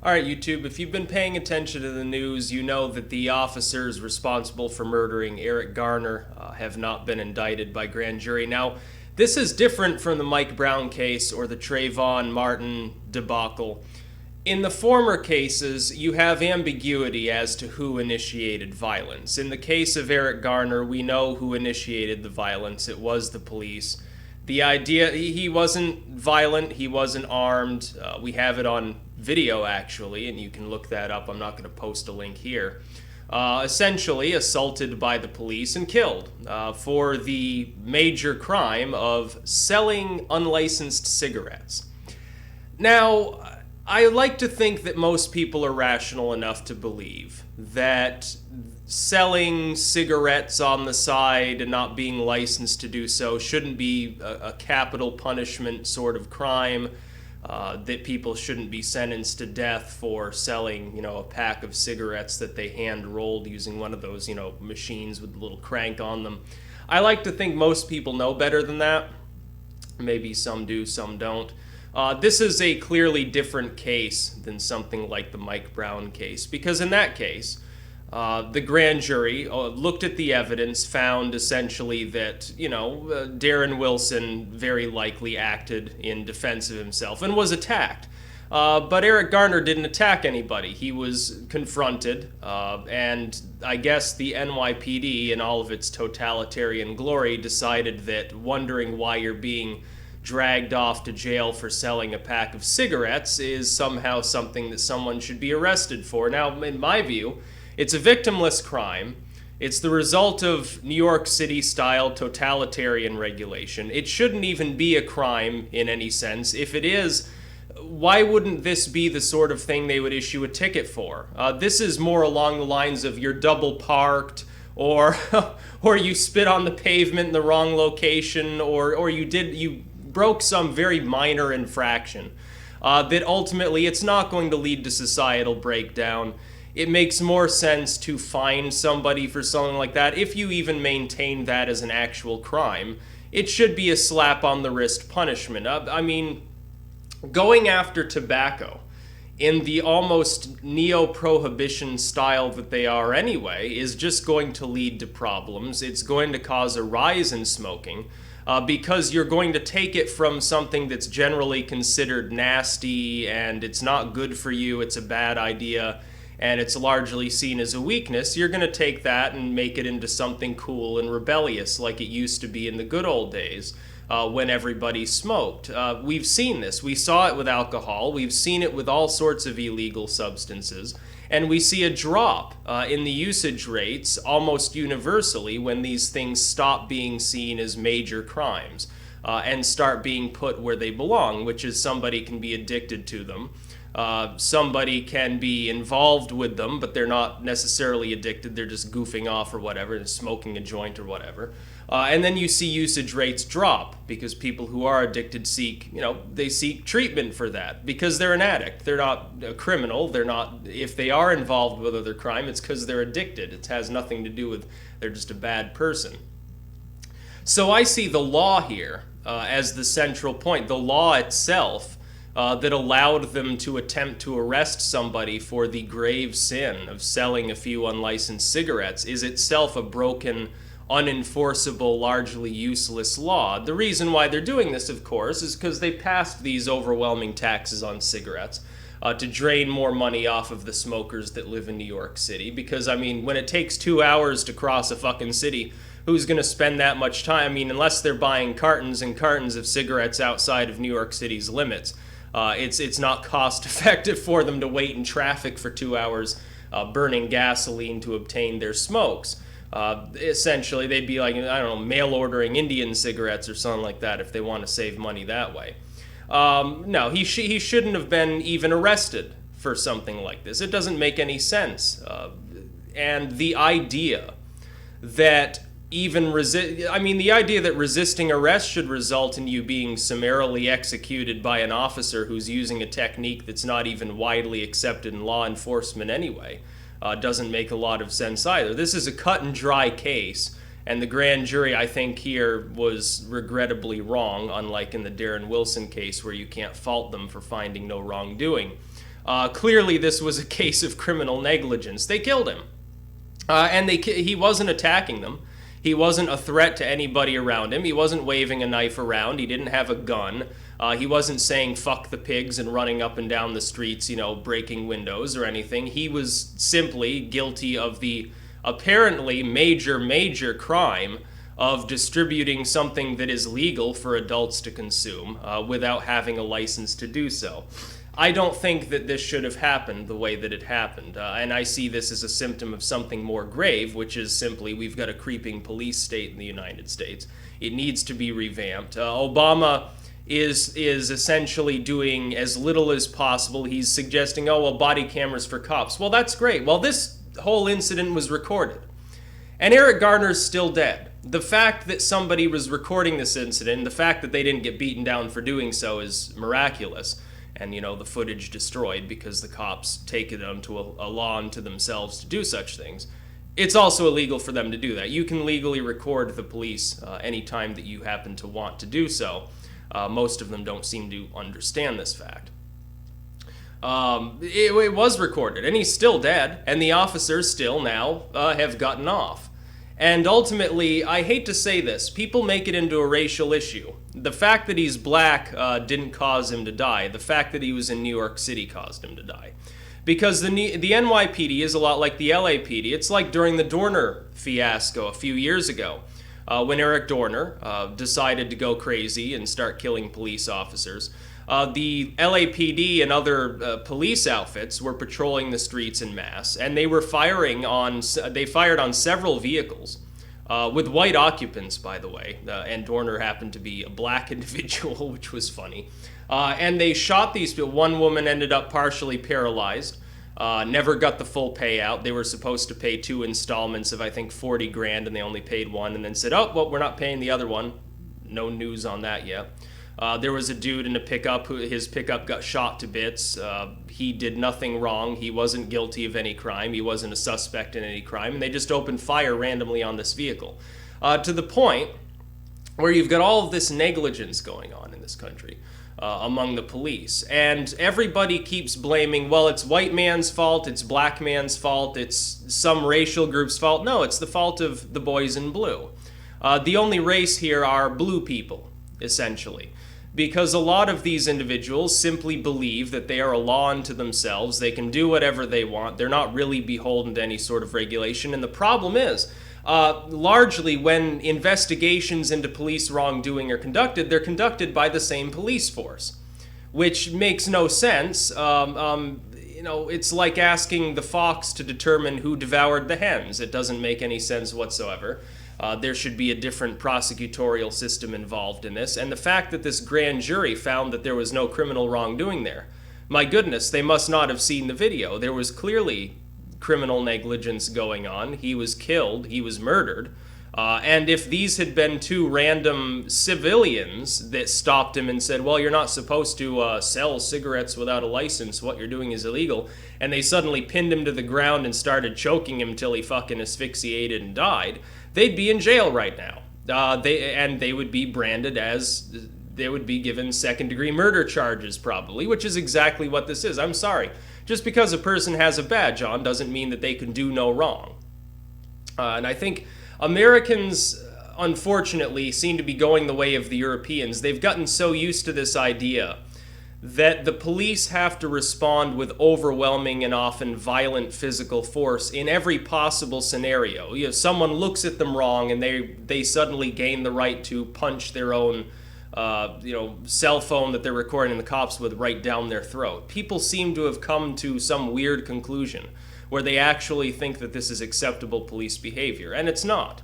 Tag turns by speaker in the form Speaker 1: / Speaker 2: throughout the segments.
Speaker 1: All right, YouTube, if you've been paying attention to the news, you know that the officers responsible for murdering Eric Garner have not been indicted by grand jury. Now, this is different from the Mike Brown case or the Trayvon Martin debacle. In the former cases, you have ambiguity as to who initiated violence. In the case of Eric Garner, we know who initiated the violence. It was the police. The idea, he wasn't violent, he wasn't armed. We have it on video, actually, and you can look that up. I'm not going to post a link here. Essentially assaulted by the police and killed for the major crime of selling unlicensed cigarettes. Now, I like to think that most people are rational enough to believe that selling cigarettes on the side and not being licensed to do so shouldn't be a capital punishment sort of crime, that people shouldn't be sentenced to death for selling, a pack of cigarettes that they hand rolled using one of those, machines with a little crank on them. I like to think most people know better than that. Maybe some do, some don't. This is a clearly different case than something like the Mike Brown case, because in that case, the grand jury looked at the evidence, found essentially that, Darren Wilson very likely acted in defense of himself and was attacked. But Eric Garner didn't attack anybody. He was confronted, and I guess the NYPD, in all of its totalitarian glory, decided that wondering why you're being dragged off to jail for selling a pack of cigarettes is somehow something that someone should be arrested for. Now, in my view, it's a victimless crime. It's the result of New York City-style totalitarian regulation. It shouldn't even be a crime in any sense. If it is, why wouldn't this be the sort of thing they would issue a ticket for? This is more along the lines of you're double parked, or or you spit on the pavement in the wrong location, or you broke some very minor infraction. That ultimately it's not going to lead to societal breakdown. It makes more sense to fine somebody for something like that, if you even maintain that as an actual crime. It should be a slap on the wrist punishment. Going after tobacco in the almost neo-prohibition style that they are anyway is just going to lead to problems. It's going to cause a rise in smoking because you're going to take it from something that's generally considered nasty and it's not good for you, it's a bad idea, and it's largely seen as a weakness. You're going to take that and make it into something cool and rebellious like it used to be in the good old days when everybody smoked. We've seen this. We saw it with alcohol. We've seen it with all sorts of illegal substances. And we see a drop in the usage rates almost universally when these things stop being seen as major crimes and start being put where they belong, which is somebody can be addicted to them. Somebody can be involved with them, but they're not necessarily addicted. They're just goofing off or whatever, smoking a joint or whatever. And then you see usage rates drop because people who are addicted seek treatment for that because they're an addict. They're not a criminal. They're not, if they are involved with other crime, it's because they're addicted. It has nothing to do with they're just a bad person. So I see the law here as the central point. The law itself that allowed them to attempt to arrest somebody for the grave sin of selling a few unlicensed cigarettes is itself a broken, unenforceable, largely useless law. The reason why they're doing this, of course, is because they passed these overwhelming taxes on cigarettes to drain more money off of the smokers that live in New York City. Because, when it takes 2 hours to cross a fucking city, who's going to spend that much time? Unless they're buying cartons and cartons of cigarettes outside of New York City's limits. It's not cost effective for them to wait in traffic for 2 hours burning gasoline to obtain their smokes. Essentially, they'd be like, mail ordering Indian cigarettes or something like that if they want to save money that way. No, he shouldn't have been even arrested for something like this. It doesn't make any sense. And the idea that the idea that resisting arrest should result in you being summarily executed by an officer who's using a technique that's not even widely accepted in law enforcement anyway doesn't make a lot of sense either. This is a cut and dry case, and the grand jury, I think, here was regrettably wrong, unlike in the Darren Wilson case where you can't fault them for finding no wrongdoing. Clearly, this was a case of criminal negligence. They killed him. And he wasn't attacking them. He wasn't a threat to anybody around him. He wasn't waving a knife around. He didn't have a gun. He wasn't saying fuck the pigs and running up and down the streets, breaking windows or anything. He was simply guilty of the apparently major crime of distributing something that is legal for adults to consume without having a license to do so. I don't think that this should have happened the way that it happened, and I see this as a symptom of something more grave, which is simply we've got a creeping police state in the United States. It needs to be revamped. Obama is essentially doing as little as possible. He's suggesting, body cameras for cops. Well, that's great. Well, this whole incident was recorded, and Eric Garner's still dead. The fact that somebody was recording this incident, the fact that they didn't get beaten down for doing so is miraculous. And, the footage destroyed because the cops take it onto a law unto themselves to do such things. It's also illegal for them to do that. You can legally record the police anytime that you happen to want to do so. Most of them don't seem to understand this fact. It was recorded, and he's still dead, and the officers still now have gotten off. And ultimately, I hate to say this, people make it into a racial issue. The fact that he's black didn't cause him to die. The fact that he was in New York City caused him to die. Because the NYPD is a lot like the LAPD. It's like during the Dorner fiasco a few years ago, when Eric Garner decided to go crazy and start killing police officers. The LAPD and other police outfits were patrolling the streets en masse, and they fired on several vehicles with white occupants, by the way, and Dorner happened to be a black individual, which was funny. And they shot these people. One woman ended up partially paralyzed, never got the full payout. They were supposed to pay 2 installments of, I think, 40 grand, and they only paid 1, and then said, we're not paying the other one. No news on that yet. There was a dude in a pickup his pickup got shot to bits. He did nothing wrong. He wasn't guilty of any crime. He wasn't a suspect in any crime. And they just opened fire randomly on this vehicle. To the point where you've got all of this negligence going on in this country among the police. And everybody keeps blaming, it's white man's fault, it's black man's fault, it's some racial group's fault. No, it's the fault of the boys in blue. The only race here are blue people, essentially. Because a lot of these individuals simply believe that they are a law unto themselves. They can do whatever they want. They're not really beholden to any sort of regulation. And the problem is, largely when investigations into police wrongdoing are conducted, they're conducted by the same police force, which makes no sense. It's like asking the fox to determine who devoured the hens. It doesn't make any sense whatsoever. There should be a different prosecutorial system involved in this. And the fact that this grand jury found that there was no criminal wrongdoing there, my goodness, they must not have seen the video. There was clearly criminal negligence going on. He was killed. He was murdered. And if these had been 2 random civilians that stopped him and said, you're not supposed to sell cigarettes without a license, what you're doing is illegal, and they suddenly pinned him to the ground and started choking him till he fucking asphyxiated and died, they'd be in jail right now. They would be branded as, they would be given second-degree murder charges probably, which is exactly what this is. I'm sorry. Just because a person has a badge on doesn't mean that they can do no wrong. And I think Americans, unfortunately, seem to be going the way of the Europeans. They've gotten so used to this idea that the police have to respond with overwhelming and often violent physical force in every possible scenario. Someone looks at them wrong and they suddenly gain the right to punch their own cell phone that they're recording the cops with right down their throat. People seem to have come to some weird conclusion where they actually think that this is acceptable police behavior, and it's not.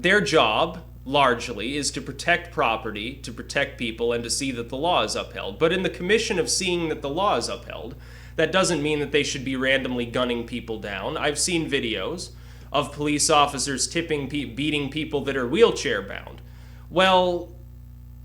Speaker 1: Their job, largely, is to protect property, to protect people, and to see that the law is upheld. But in the commission of seeing that the law is upheld, that doesn't mean that they should be randomly gunning people down. I've seen videos of police officers beating people that are wheelchair bound. Well,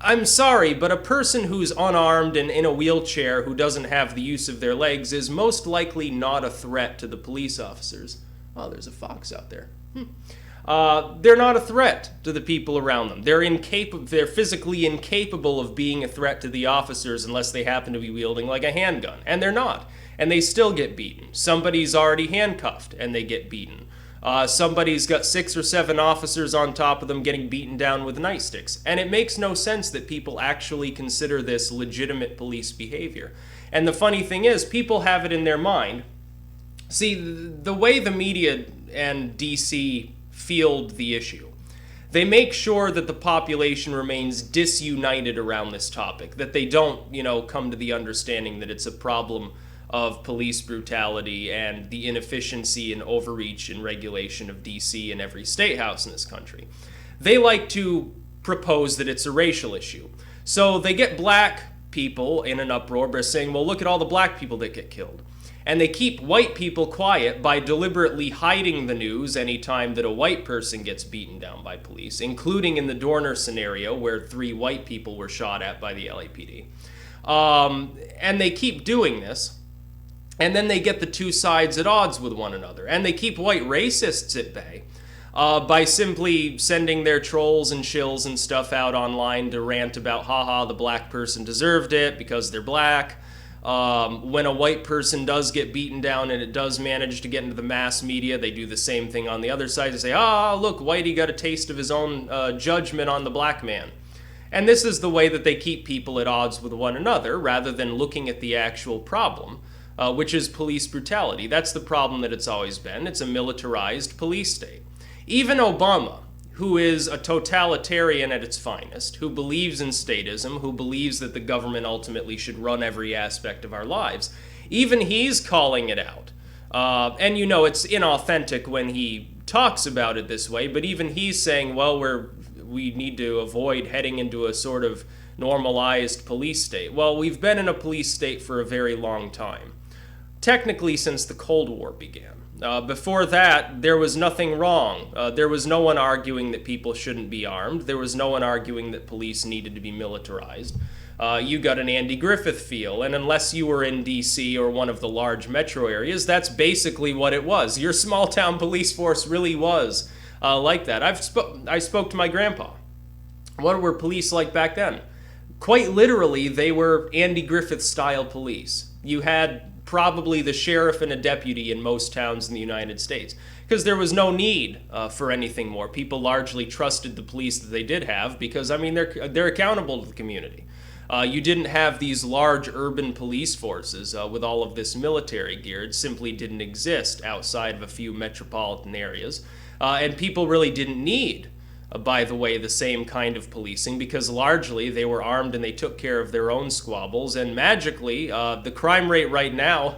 Speaker 1: I'm sorry, but a person who's unarmed and in a wheelchair who doesn't have the use of their legs is most likely not a threat to the police officers. Oh, there's a fox out there. they're not a threat to the people around them. They're physically incapable of being a threat to the officers unless they happen to be wielding like a handgun. And they're not. And they still get beaten. Somebody's already handcuffed and they get beaten. Somebody's got 6 or 7 officers on top of them getting beaten down with nightsticks. And it makes no sense that people actually consider this legitimate police behavior. And the funny thing is, people have it in their mind. See, the way the media and DC field the issue, they make sure that the population remains disunited around this topic, that they don't, come to the understanding that it's a problem of police brutality and the inefficiency and overreach and regulation of DC and every state house in this country. They like to propose that it's a racial issue. So they get black people in an uproar by saying, well, look at all the black people that get killed. And they keep white people quiet by deliberately hiding the news anytime that a white person gets beaten down by police, including in the Dorner scenario where 3 white people were shot at by the LAPD. And they keep doing this, and then they get the two sides at odds with one another. And they keep white racists at bay by simply sending their trolls and shills and stuff out online to rant about, haha, the black person deserved it because they're black. When a white person does get beaten down and it does manage to get into the mass media, they do the same thing on the other side to say, look, Whitey got a taste of his own judgment on the black man. And this is the way that they keep people at odds with one another rather than looking at the actual problem, which is police brutality. That's the problem that it's always been. It's a militarized police state. Even Obama, who is a totalitarian at its finest, who believes in statism, who believes that the government ultimately should run every aspect of our lives, even he's calling it out. And it's inauthentic when he talks about it this way, but even he's saying, well, we need to avoid heading into a sort of normalized police state. Well, we've been in a police state for a very long time, technically since the Cold War began. Before that, there was nothing wrong. There was no one arguing that people shouldn't be armed. There was no one arguing that police needed to be militarized. You got an Andy Griffith feel, and unless you were in D.C. or one of the large metro areas, that's basically what it was. Your small-town police force really was like that. I spoke to my grandpa. What were police like back then? Quite literally, they were Andy Griffith-style police. You had probably the sheriff and a deputy in most towns in the United States, because there was no need for anything more. People largely trusted the police that they did have because, they're accountable to the community. You didn't have these large urban police forces with all of this military gear. It simply didn't exist outside of a few metropolitan areas. And people really didn't need, by the way, the same kind of policing because largely they were armed and they took care of their own squabbles. And magically, the crime rate right now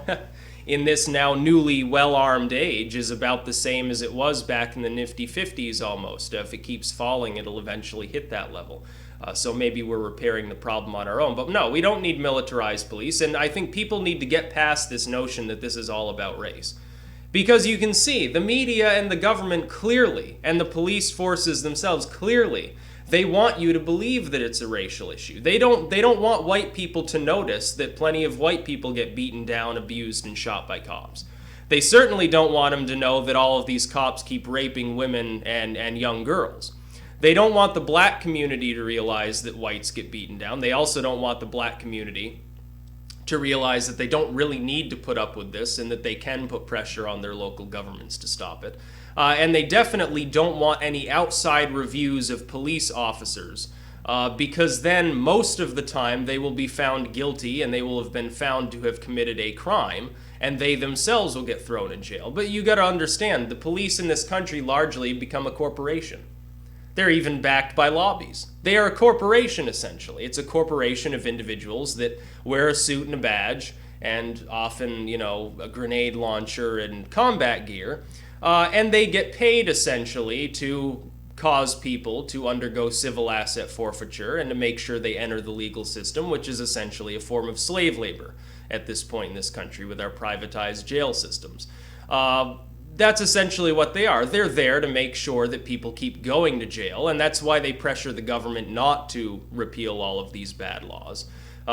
Speaker 1: in this now newly well-armed age is about the same as it was back in the nifty 50s almost. If it keeps falling, it'll eventually hit that level. So maybe we're repairing the problem on our own. But no, we don't need militarized police. And I think people need to get past this notion that this is all about race. Because you can see the media and the government clearly, and the police forces themselves clearly, they want you to believe that it's a racial issue. They don't want white people to notice that plenty of white people get beaten down, abused, and shot by cops. They certainly don't want them to know that all of these cops keep raping women and young girls. They don't want the black community to realize that whites get beaten down. They also don't want the black community to realize that they don't really need to put up with this and that they can put pressure on their local governments to stop it. And they definitely don't want any outside reviews of police officers because then most of the time they will be found guilty and they will have been found to have committed a crime and they themselves will get thrown in jail. But you got to understand, the police in this country largely become a corporation. They're even backed by lobbies. They are a corporation, essentially. It's a corporation of individuals that wear a suit and a badge and often, a grenade launcher and combat gear. And they get paid, essentially, to cause people to undergo civil asset forfeiture and to make sure they enter the legal system, which is essentially a form of slave labor at this point in this country with our privatized jail systems. That's essentially what they are. They're there to make sure that people keep going to jail, and that's why they pressure the government not to repeal all of these bad laws.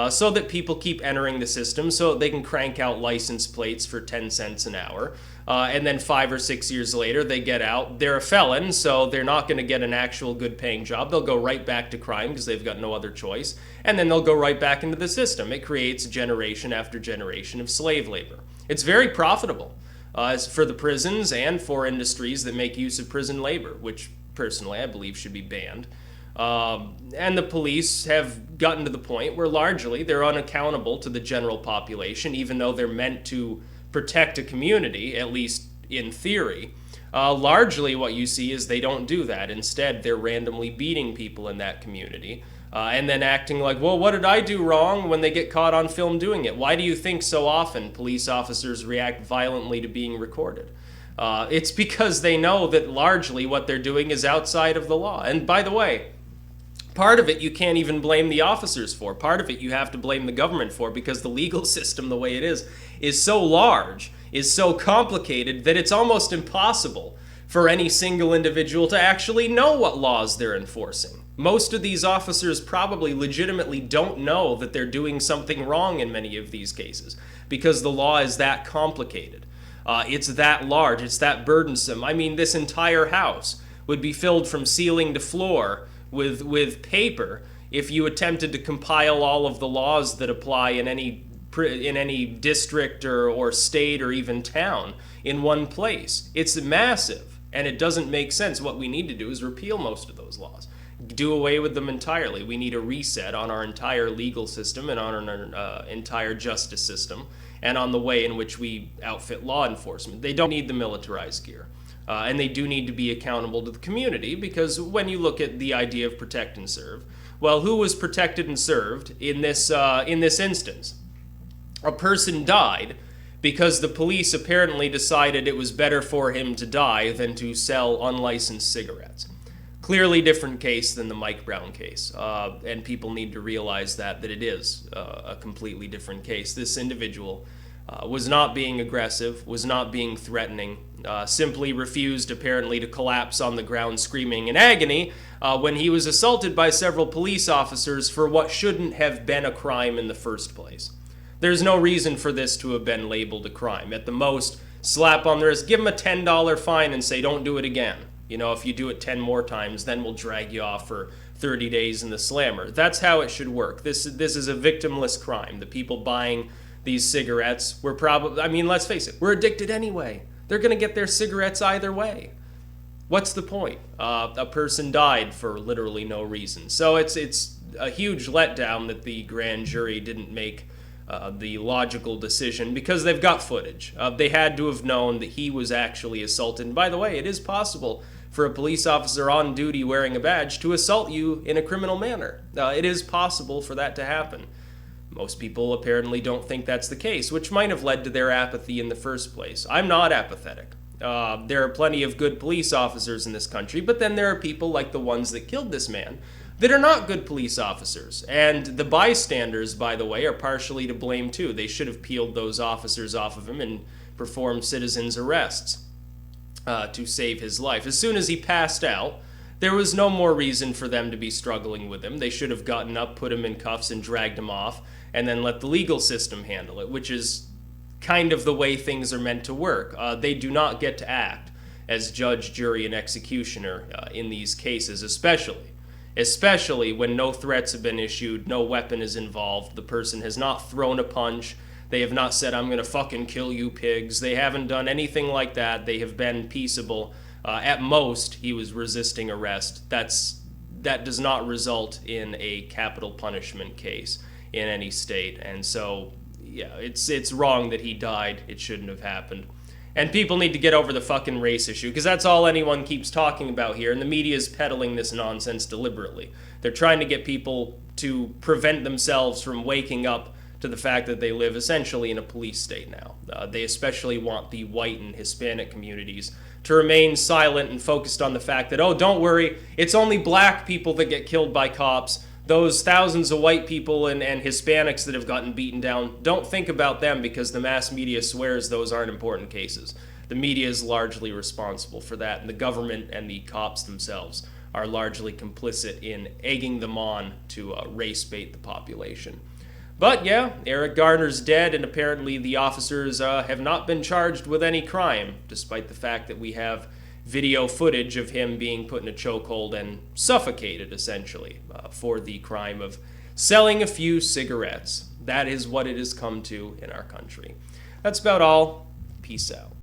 Speaker 1: so that people keep entering the system so they can crank out license plates for 10 cents an hour. And then 5 or 6 years later, they get out. They're a felon, so they're not going to get an actual good paying job. They'll go right back to crime because they've got no other choice. And then they'll go right back into the system. It creates generation after generation of slave labor. It's very profitable for the prisons and for industries that make use of prison labor, which personally I believe should be banned. And the police have gotten to the point where largely they're unaccountable to the general population, even though they're meant to protect a community, at least in theory. Largely what you see is they don't do that. Instead, they're randomly beating people in that community and then acting like, well, what did I do wrong, when they get caught on film doing it? Why do you think so often police officers react violently to being recorded? It's because they know that largely what they're doing is outside of the law. And by the way, part of it you can't even blame the officers for. Part of it you have to blame the government for, because the legal system, the way it is so large, is so complicated, that it's almost impossible for any single individual to actually know what laws they're enforcing. Most of these officers probably legitimately don't know that they're doing something wrong in many of these cases, because the law is that complicated. It's that large, it's that burdensome. I mean, this entire house would be filled from ceiling to floor with paper if you attempted to compile all of the laws that apply in any district or state or even town in one place. It's massive, and it doesn't make sense. What we need to do is repeal most of those laws. Do away with them entirely. We need a reset on our entire legal system and on our entire justice system and on the way in which we outfit law enforcement. They don't need the militarized gear. And they do need to be accountable to the community, because when you look at the idea of protect and serve, well, who was protected and served in this instance? A person died because the police apparently decided it was better for him to die than to sell unlicensed cigarettes. Clearly different case than the Mike Brown case, and people need to realize that it is a completely different case. This individual was not being aggressive, was not being threatening, simply refused apparently to collapse on the ground screaming in agony when he was assaulted by several police officers for what shouldn't have been a crime in the first place. There's no reason for this to have been labeled a crime. At the most, slap on the wrist, give him a $10 fine and say, don't do it again. You know, if you do it 10 more times, then we'll drag you off for 30 days in the slammer. That's how it should work. This is a victimless crime. The people buying these cigarettes were probably, I mean, let's face it, we're addicted anyway. They're going to get their cigarettes either way. What's the point? A person died for literally no reason. So it's a huge letdown that the grand jury didn't make the logical decision, because they've got footage. They had to have known that he was actually assaulted. And by the way, it is possible for a police officer on duty wearing a badge to assault you in a criminal manner. It is possible for that to happen. Most people apparently don't think that's the case, which might have led to their apathy in the first place. I'm not apathetic. There are plenty of good police officers in this country, but then there are people like the ones that killed this man that are not good police officers. And the bystanders, by the way, are partially to blame too. They should have peeled those officers off of him and performed citizens' arrests to save his life. As soon as he passed out, there was no more reason for them to be struggling with him. They should have gotten up, put him in cuffs, and dragged him off, and then let the legal system handle it, which is kind of the way things are meant to work. They do not get to act as judge, jury, and executioner in these cases, especially when no threats have been issued, no weapon is involved, the person has not thrown a punch, they have not said, I'm going to fucking kill you pigs. They haven't done anything like that. They have been peaceable. At most, he was resisting arrest. That does not result in a capital punishment case in any state. And so, yeah, it's wrong that he died. It shouldn't have happened. And people need to get over the fucking race issue, because that's all anyone keeps talking about here, and the media is peddling this nonsense deliberately. They're trying to get people to prevent themselves from waking up to the fact that they live essentially in a police state now. They especially want the white and Hispanic communities to remain silent and focused on the fact that, oh, don't worry, it's only black people that get killed by cops. Those thousands of white people and Hispanics that have gotten beaten down, don't think about them, because the mass media swears those aren't important cases. The media is largely responsible for that, and the government and the cops themselves are largely complicit in egging them on to race bait the population. But yeah, Eric Garner's dead, and apparently the officers have not been charged with any crime, despite the fact that we have video footage of him being put in a chokehold and suffocated, essentially, for the crime of selling a few cigarettes. That is what it has come to in our country. That's about all. Peace out.